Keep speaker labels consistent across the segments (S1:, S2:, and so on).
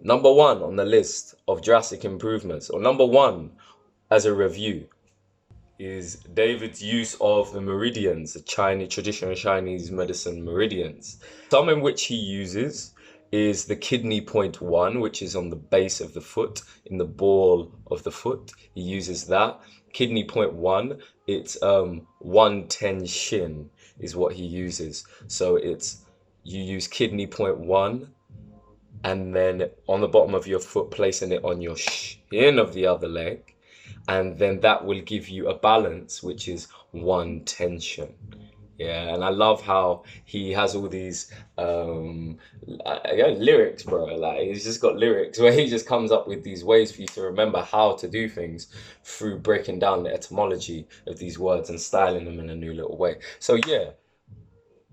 S1: Number one on the list of drastic improvements, or number one as a review, is David's use of the meridians, the traditional Chinese medicine meridians. Some in which he uses is the kidney point 1, which is on the base of the foot, in the ball of the foot. He uses that. Kidney point 1, it's 110 shin is what he uses. So it's, you use kidney point 1, and then on the bottom of your foot, placing it on your shin of the other leg, and then that will give you a balance, which is 110 shin. Yeah, and I love how he has all these lyrics, bro. Like, he's just got lyrics where he just comes up with these ways for you to remember how to do things through breaking down the etymology of these words and styling them in a new little way. So yeah,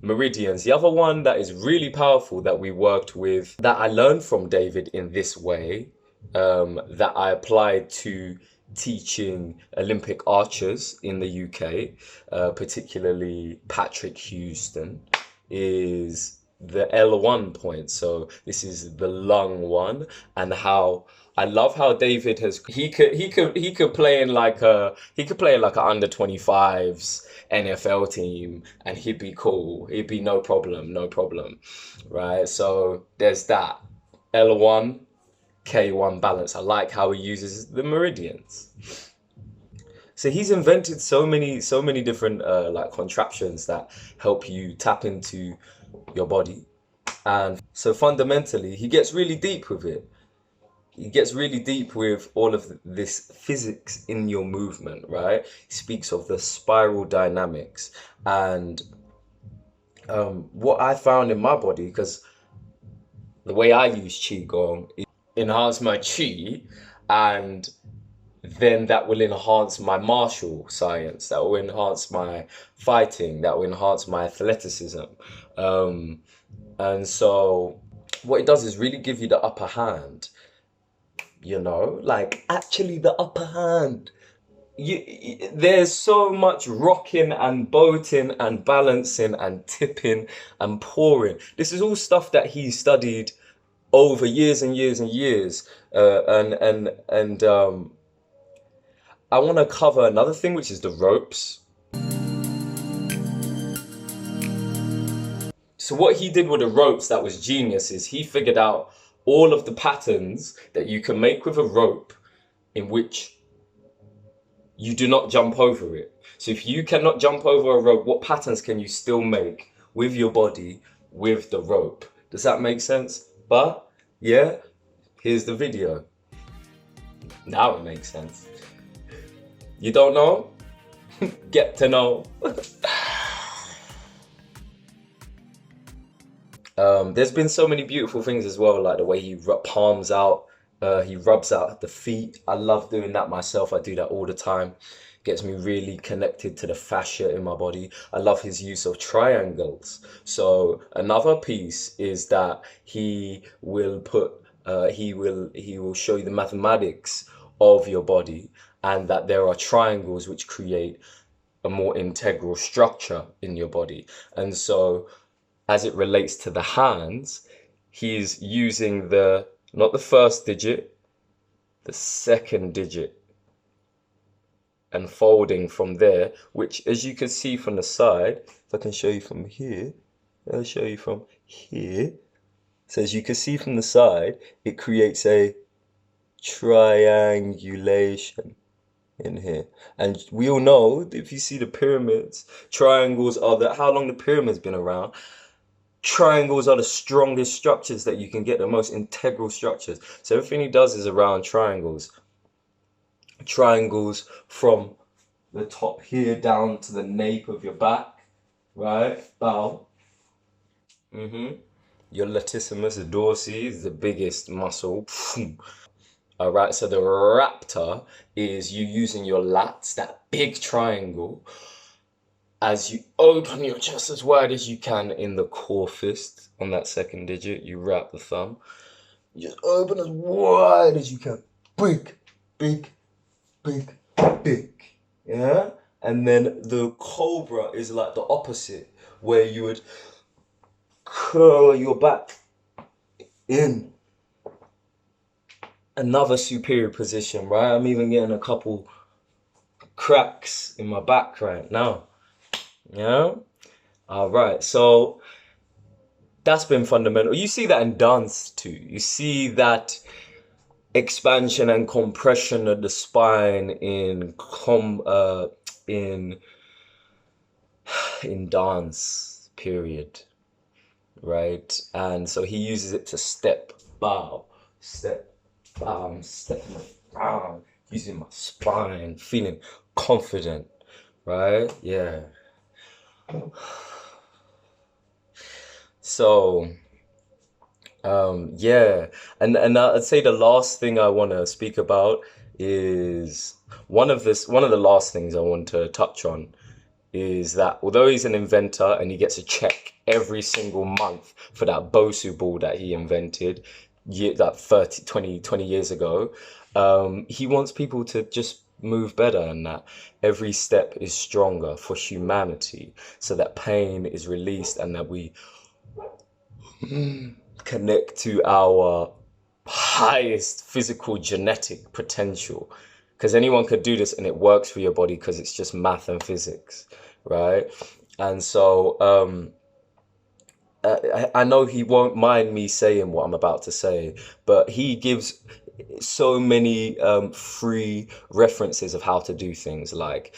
S1: meridians. The other one that is really powerful that we worked with, that I learned from David in this way, that I applied to teaching Olympic archers in the UK, particularly Patrick Houston, is the L1 point. So this is the lung one, and how I love how David has he could play in like a under 25s NFL team, and he'd be cool. He'd be no problem, right? So there's that L1 K1 balance. I like how he uses the meridians. So he's invented so many different like contraptions that help you tap into your body. And so fundamentally, he gets really deep with it. He gets really deep with all of this physics in your movement, right? He speaks of the spiral dynamics. And what I found in my body, because the way I use Qigong is enhance my Qi, and then that will enhance my martial science, that will enhance my fighting, that will enhance my athleticism. And so what it does is really give you the upper hand, you know, like actually the upper hand. There's so much rocking and boating and balancing and tipping and pouring. This is all stuff that he studied over years and years and years. And I want to cover another thing, which is the ropes. So what he did with the ropes that was genius is he figured out all of the patterns that you can make with a rope in which you do not jump over it. So if you cannot jump over a rope, what patterns can you still make with your body with the rope? Does that make sense? But yeah, here's the video. Now it makes sense. You don't know? Get to know. There's been so many beautiful things as well, like the way he palms out, he rubs out the feet. I love doing that myself. I do that all the time. Gets me really connected to the fascia in my body. I love his use of triangles. So another piece is that he will put, he will show you the mathematics of your body, and that there are triangles which create a more integral structure in your body. And so as it relates to the hands, he's using not the first digit, the second digit, and folding from there, which, as you can see from the side, if I can show you from here, I'll show you from here. So as you can see from the side, it creates a triangulation in here. And we all know, if you see the pyramids, triangles are how long the pyramids been around. Triangles are the strongest structures that you can get, the most integral structures. So everything he does is around triangles. Triangles from the top here down to the nape of your back, right? Bow. Your latissimus dorsi is the biggest muscle. All right, so the raptor is you using your lats, that big triangle, as you open your chest as wide as you can in the core fist. On that second digit, you wrap the thumb. You just open as wide as you can. Big, big, big, big. Yeah? And then the cobra is like the opposite, where you would curl your back in. another superior position, right? I'm even getting a couple cracks in my back right now. Yeah. All right. So that's been fundamental. You see that in dance too. You see that expansion and compression of the spine in in dance period, right? And so he uses it to step, bow, step, bow, I'm stepping down, using my spine, feeling confident, right? Yeah. So, yeah, and I'd say the last thing I want to speak about is one of the last things I want to touch on is that although he's an inventor and he gets a check every single month for that Bosu ball that he invented that 20 years ago, he wants people to just move better and that every step is stronger for humanity so that pain is released and that we connect to our highest physical genetic potential because anyone could do this and it works for your body because it's just math and physics, right? And so I know he won't mind me saying what I'm about to say, but he gives so many free references of how to do things like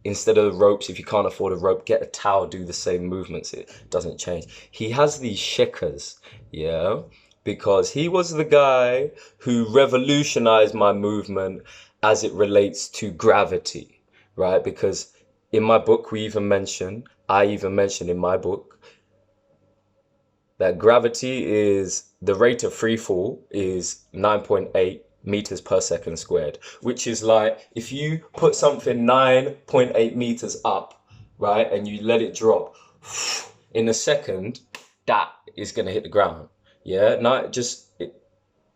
S1: instead of ropes, if you can't afford a rope, get a towel, do the same movements. It doesn't change. He has these shakers, yeah, because he was the guy who revolutionized my movement as it relates to gravity, right? Because in my book, I even mention in my book that gravity is the rate of free fall is 9.8 meters per second squared, which is like if you put something 9.8 meters up, right, and you let it drop in a second, that is going to hit the ground. Yeah, not just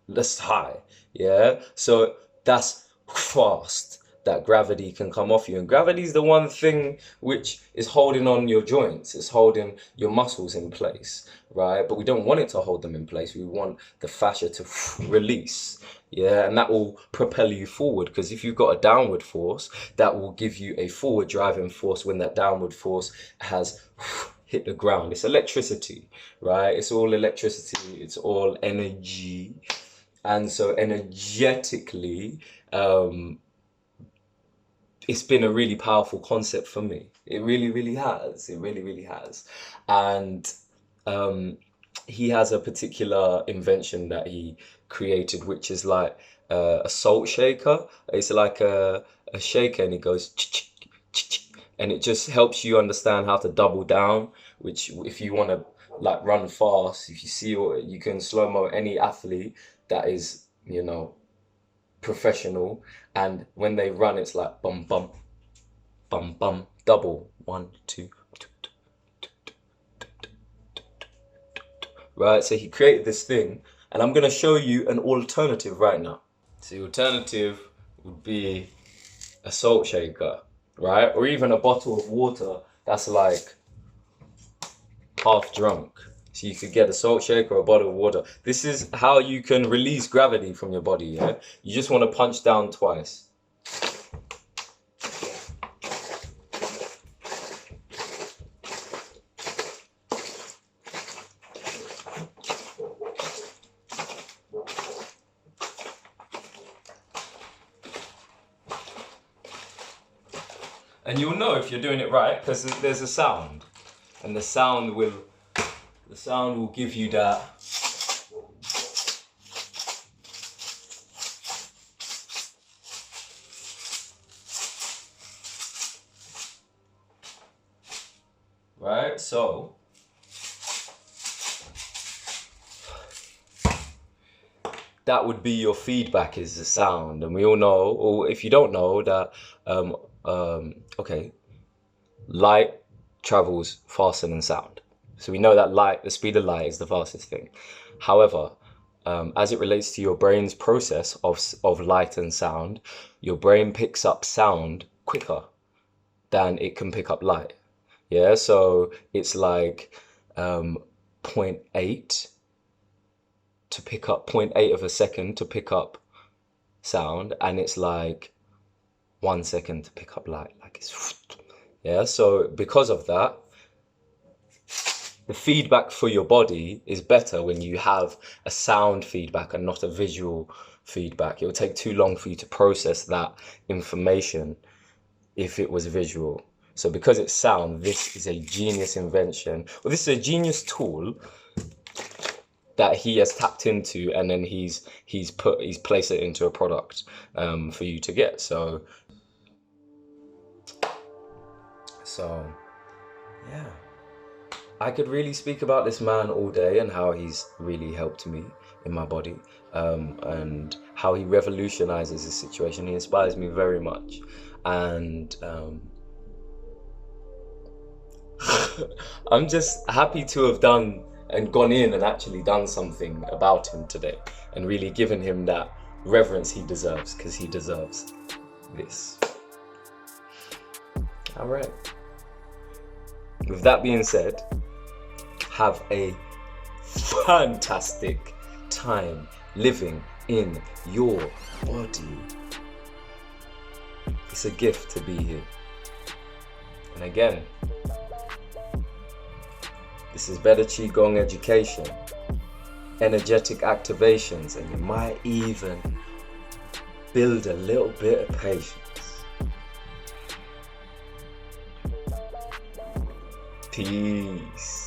S1: that's high. Yeah, so that's fast that gravity can come off you, and gravity is the one thing which is holding on your joints, it's holding your muscles in place, right? But we don't want it to hold them in place, we want the fascia to release. Yeah, and that will propel you forward because if you've got a downward force, that will give you a forward driving force when that downward force has hit the ground. It's electricity, right? It's all electricity, it's all energy. And so energetically, um, it's been a really powerful concept for me. It really, really has. It really, really has. And um, he has a particular invention that he created, which is like a salt shaker. It's like a shaker, and it goes, and it just helps you understand how to double down. Which, if you want to like run fast, if you see, or you can slow mo any athlete that is, professional, and when they run, it's like bum bum bum bum double one two right. So he created this thing, and I'm gonna show you an alternative right now. So the alternative would be a salt shaker, right, or even a bottle of water that's like half drunk. So you could get a salt shaker or a bottle of water. This is how you can release gravity from your body, yeah? You just want to punch down twice. And you'll know if you're doing it right because there's a sound. And the sound will give you that right. So that would be your feedback is the sound, and we all know, or if you don't know that, okay, light travels faster than sound. So we know that the speed of light is the fastest thing. However, as it relates to your brain's process of light and sound, your brain picks up sound quicker than it can pick up light. Yeah, so it's like um, zero point 0.8 to pick up 0.8 of a second to pick up sound, and it's like 1 second to pick up light, like it's yeah. So because of that, the feedback for your body is better when you have a sound feedback and not a visual feedback. It will take too long for you to process that information if it was visual. So because it's sound, this is a genius invention. Well, this is a genius tool that he has tapped into, and then he's placed it into a product for you to get. So yeah. I could really speak about this man all day and how he's really helped me in my body, and how he revolutionizes the situation. He inspires me very much, and I'm just happy to have done and gone in and actually done something about him today, and really given him that reverence he deserves, because he deserves this. All right. With that being said, have a fantastic time living in your body. It's a gift to be here. And again, this is better Qigong education, energetic activations, and you might even build a little bit of patience. Peace.